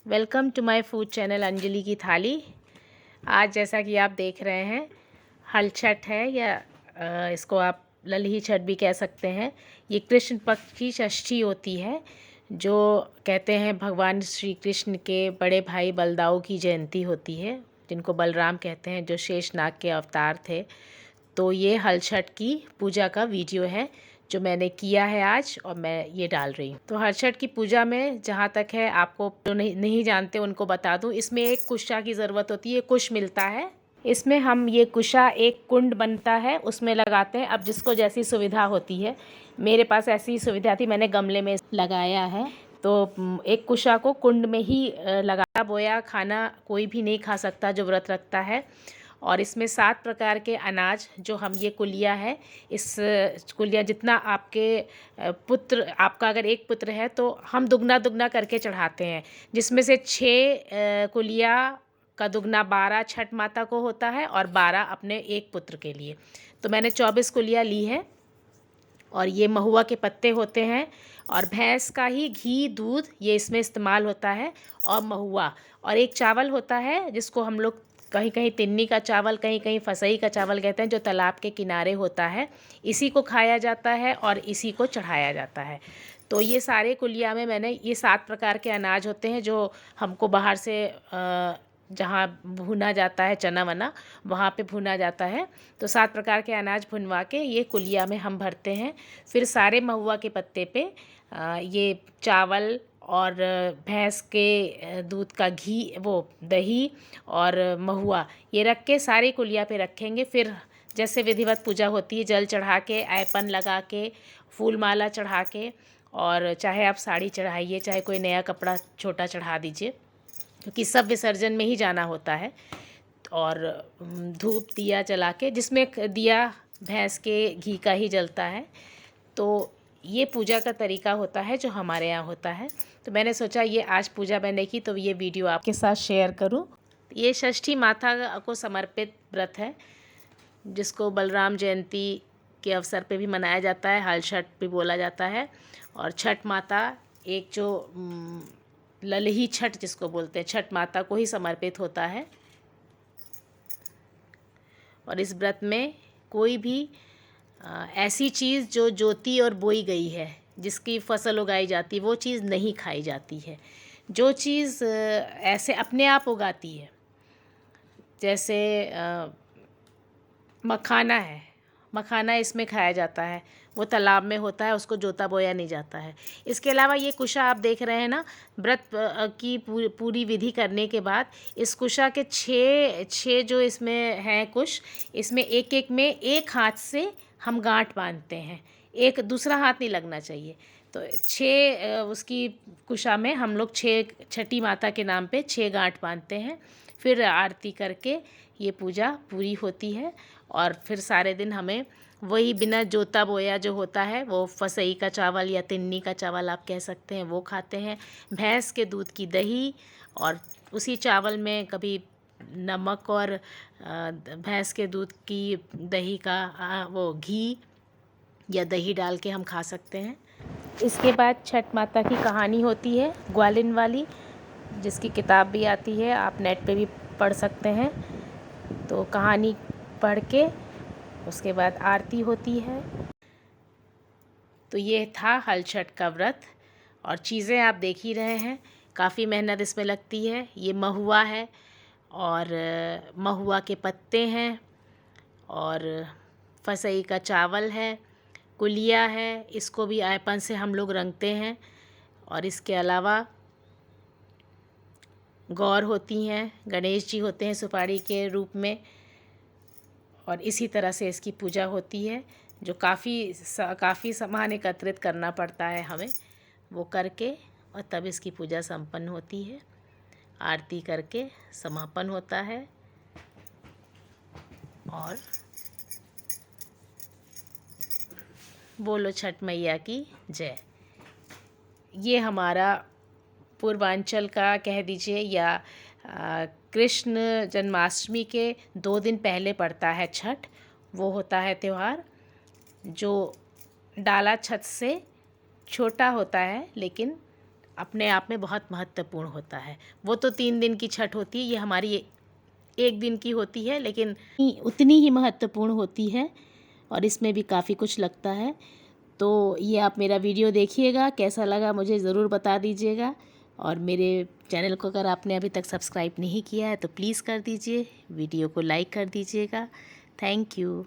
Welcome to my food channel Anjali की थाली। आज जैसा कि आप देख रहे हैं हल छठ है या इसको आप ललही छठ भी कह सकते हैं। ये कृष्ण पक्ष की षष्ठी होती है जो कहते हैं भगवान श्री कृष्ण के बड़े भाई बलदाऊ की जयंती होती है, जिनको बलराम कहते हैं, जो शेषनाग के अवतार थे। तो ये हल छठ की पूजा का वीडियो है जो मैंने किया है आज और मैं ये डाल रही हूँ। तो हल छठ की पूजा में जहाँ तक है, आपको जो नहीं जानते उनको बता दूँ, इसमें एक कुशा की ज़रूरत होती है। कुश मिलता है, इसमें हम ये कुशा एक कुंड बनता है उसमें लगाते हैं। अब जिसको जैसी सुविधा होती है, मेरे पास ऐसी सुविधा थी, मैंने गमले में लगाया है। तो एक कुशा को कुंड में ही लगाया। बोया खाना कोई भी नहीं खा सकता जो व्रत रखता है। और इसमें 7 प्रकार के अनाज, जो हम ये कुलिया है, इस कुलिया जितना आपके पुत्र, आपका अगर एक पुत्र है तो हम दुगना दुगना करके चढ़ाते हैं, जिसमें से 6 कुलिया का दुगना 12 छठ माता को होता है और 12 अपने एक पुत्र के लिए। तो मैंने 24 कुलिया ली है। और ये महुआ के पत्ते होते हैं और भैंस का ही घी दूध ये इसमें इस्तेमाल होता है, और महुआ, और एक चावल होता है जिसको हम लोग कहीं कहीं तिन्नी का चावल, कहीं कहीं फसई का चावल कहते हैं, जो तालाब के किनारे होता है। इसी को खाया जाता है और इसी को चढ़ाया जाता है। तो ये सारे कुलिया में मैंने ये 7 प्रकार के अनाज होते हैं जो हमको बाहर से जहाँ भुना जाता है, चना वना वहाँ पे भुना जाता है। तो 7 प्रकार के अनाज भुनवा के ये कुलिया में हम भरते हैं। फिर सारे महुआ के पत्ते पे ये चावल और भैंस के दूध का घी, वो दही और महुआ, ये रख के सारे कुलिया पे रखेंगे। फिर जैसे विधिवत पूजा होती है, जल चढ़ा के, ऐपन लगा के, फूल माला चढ़ा के, और चाहे आप साड़ी चढ़ाइए, चाहे कोई नया कपड़ा छोटा चढ़ा दीजिए, क्योंकि सब विसर्जन में ही जाना होता है। और धूप दिया जला के, जिसमें दिया भैंस के घी का ही जलता है। तो ये पूजा का तरीका होता है जो हमारे यहाँ होता है। तो मैंने सोचा ये आज पूजा मैंने की तो ये वीडियो आपके साथ शेयर करूं। ये षष्ठी माता को समर्पित व्रत है, जिसको बलराम जयंती के अवसर पे भी मनाया जाता है, हल छठ भी बोला जाता है। और छठ माता एक जो ललही छठ जिसको बोलते हैं, छठ माता को ही समर्पित होता है। और इस व्रत में कोई भी ऐसी चीज़ जो जोती और बोई गई है, जिसकी फसल उगाई जाती, वो चीज़ नहीं खाई जाती है। जो चीज़ ऐसे अपने आप उगाती है, जैसे मखाना है, मखाना इसमें खाया जाता है, वो तालाब में होता है, उसको जोता बोया नहीं जाता है। इसके अलावा ये कुशा आप देख रहे हैं ना, व्रत की पूरी विधि करने के बाद इस कुशा के 6 जो इसमें हैं कुश, इसमें एक एक में एक हाथ से हम गांठ बांधते हैं, एक दूसरा हाथ नहीं लगना चाहिए। तो 6 उसकी कुशा में हम लोग 6 छठी माता के नाम पे 6 गांठ बांधते हैं। फिर आरती करके ये पूजा पूरी होती है। और फिर सारे दिन हमें वही बिना जोता बोया जो होता है, वो फसई का चावल या तिन्नी का चावल आप कह सकते हैं, वो खाते हैं। भैंस के दूध की दही, और उसी चावल में कभी नमक और भैंस के दूध की दही का वो घी या दही डाल के हम खा सकते हैं। इसके बाद छठ माता की कहानी होती है, ग्वालिन वाली, जिसकी किताब भी आती है, आप नेट पे भी पढ़ सकते हैं। तो कहानी पढ़ के उसके बाद आरती होती है। तो ये था हल छठ का व्रत। और चीज़ें आप देख ही रहे हैं, काफ़ी मेहनत इसमें लगती है। ये महुआ है और महुआ के पत्ते हैं, और फसई का चावल है, कुलिया है, इसको भी ऐपन से हम लोग रंगते हैं। और इसके अलावा गौर होती हैं, गणेश जी होते हैं सुपारी के रूप में। और इसी तरह से इसकी पूजा होती है, जो काफ़ी सामान एकत्रित करना पड़ता है हमें, वो करके और तब इसकी पूजा संपन्न होती है। आरती करके समापन होता है। और बोलो छठ मैया की जय। ये हमारा पूर्वांचल का कह दीजिए, या कृष्ण जन्माष्टमी के 2 दिन पहले पड़ता है छठ। वो होता है त्यौहार जो डाला छत से छोटा होता है, लेकिन अपने आप में बहुत महत्वपूर्ण होता है। वो तो 3 दिन की छठ होती है, ये हमारी 1 दिन की होती है, लेकिन उतनी ही महत्वपूर्ण होती है और इसमें भी काफ़ी कुछ लगता है। तो ये आप मेरा वीडियो देखिएगा, कैसा लगा मुझे ज़रूर बता दीजिएगा। और मेरे चैनल को अगर आपने अभी तक सब्सक्राइब नहीं किया है तो प्लीज़ कर दीजिए, वीडियो को लाइक कर दीजिएगा। Thank you.